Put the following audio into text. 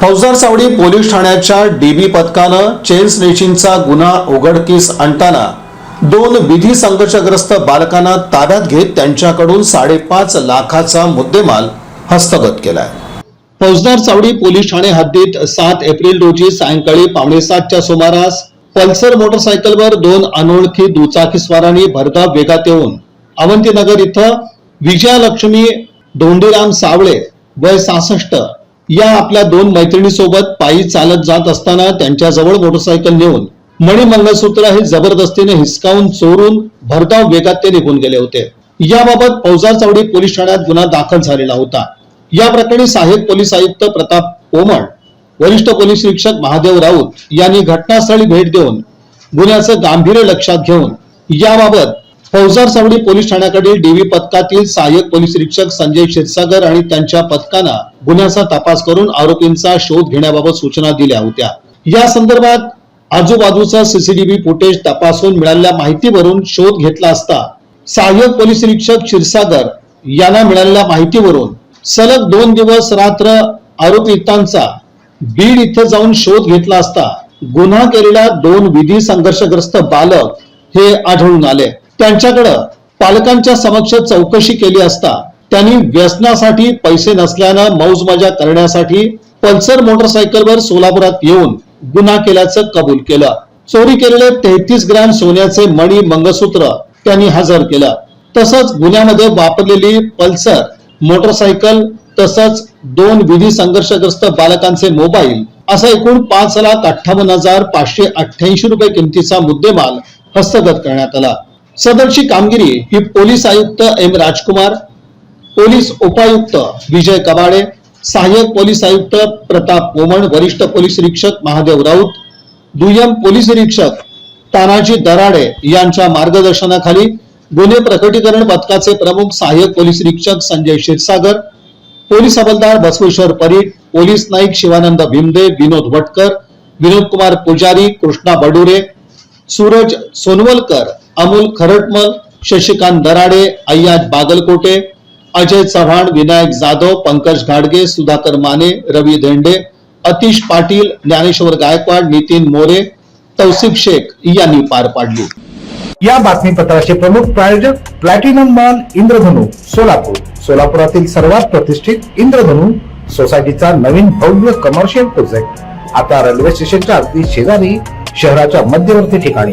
फौजदार चावडी पोलीस ठाण्याच्या डीबी पथकानं चेन स्नेचिंगचा गुन्हा उघडकीस आणताना 2 विधी संघर्षग्रस्त बालकांना ताब्यात घेत त्यांच्याकडून 5.5 लाखाचा मुद्देमाल हस्तगत केलाय। फौजदार चावडी पोलीस ठाणे हद्दीत 7 एप्रिल रोजी सायंकाळी 6:45च्या सुमारास पल्सर मोटरसायकलवर 2 अनोळखी दुचाकीस्वारांनी भरधाव वेगात येऊन अवंतीनगर इथं विजयालक्ष्मी धोंडीराम सावळे वय 66 या आपल्या 2 मैत्रिणीसोबत पायी चालत जात असताना त्यांच्याजवळ मोटरसायकल नेऊन मणी मंगळसूत्र हे जबरदस्तीने हिसकावून चोरून भरधाव वेगात ते निघून गेले होते। याबाबत फौजदार चावडी पोलीस ठाण्यात गुन्हा दाखल झालेला होता। या प्रकरणी सहाय्यक पोलीस आयुक्त प्रताप पोमण, वरिष्ठ पोलीस निरीक्षक महादेव राऊत यांनी घटनास्थळी भेट देऊन गुन्ह्याचं गांभीर्य लक्षात घेऊन याबाबत फौजदार चावडी पोलीस ठाण्याकडील डीबी पथकातील सहाय्यक पोलीस निरीक्षक संजय क्षीरसागर आणि त्यांच्या पथकानं गुन्ह्याचा तपास करून आरोपींचा शोध घेण्याबाबत सूचना दिल्या होत्या। या संदर्भात आजूबाजूचा सीसीटीव्ही फुटेज तपासून मिळालेल्या माहितीवरून शोध घेतला असता सहाय्यक पोलीस निरीक्षक क्षीरसागर यांना मिळालेल्या माहितीवरून सलग 2 दिवस रात्र आरोपितांचा बीड इथे जाऊन शोध घेतला असता गुन्हा केलेल्या 2 विधी संघर्षग्रस्त बालक हे आढळून आले। त्यांच्याकडे पालकांच्या समक्ष चौकशी केली असता त्यांनी व्यसनासाठी पैसे नसल्यानं मौज मजा करण्यासाठी पल्सर मोटरसायकलवर सोलापुरात येऊन गुन्हा केल्याचं कबूल केलं। चोरी केलेले 33 ग्रॅम सोन्याचे मणी मंगळसूत्र त्यांनी हजर केलं। तसंच गुन्ह्यामध्ये वापरलेली पल्सर मोटरसायकल तसंच 2 विधी संघर्षग्रस्त बालकांचे मोबाईल असा एकूण 5,58,588 रुपये किमतीचा मुद्देमाल हस्तगत करण्यात आला। सदरची कामगिरी ही पोलीस आयुक्त एम राजकुमार, पोलीस उपायुक्त विजय कबाडे, सहाय्यक पोलीस आयुक्त प्रताप पोमण, वरिष्ठ पोलीस निरीक्षक महादेव राऊत, दुय्यम पोलीस निरीक्षक तानाजी दराडे यांच्या मार्गदर्शनाखाली गुन्हे प्रकटीकरण पथकाचे प्रमुख सहाय्यक पोलीस निरीक्षक संजय क्षीरसागर, पोलीस हवालदार बसवेश्वर परीट, पोलीस नाईक शिवानंद भिमदे, विनोद भटकर, विनोद कुमार पुजारी, कृष्णा बडुरे, सूरज सोनवलकर, अमोल खरटमल, शशिकांत दराडे, अय्याज बागलकोटे, अजय चव्हाण, विनायक जाधव, पंकज घाडगे, सुधाकर माने, रवी धेंडे, अतिश पाटील, ज्ञानेश्वर गायकवाड, नितीन मोरे, तौसिफ शेख यांनी पार पाडली। या बातमीपत्राचे प्रमुख प्रायोजक प्लॅटिनम मॉल इंद्रधनु सोलापूर, सोलापुरातील सर्वात प्रतिष्ठित इंद्रधनु सोसायटीचा नवीन भव्य कमर्शियल प्रोजेक्ट आता रेल्वे स्टेशनच्या अगदी शेजारी शहराच्या मध्यवर्ती ठिकाणी।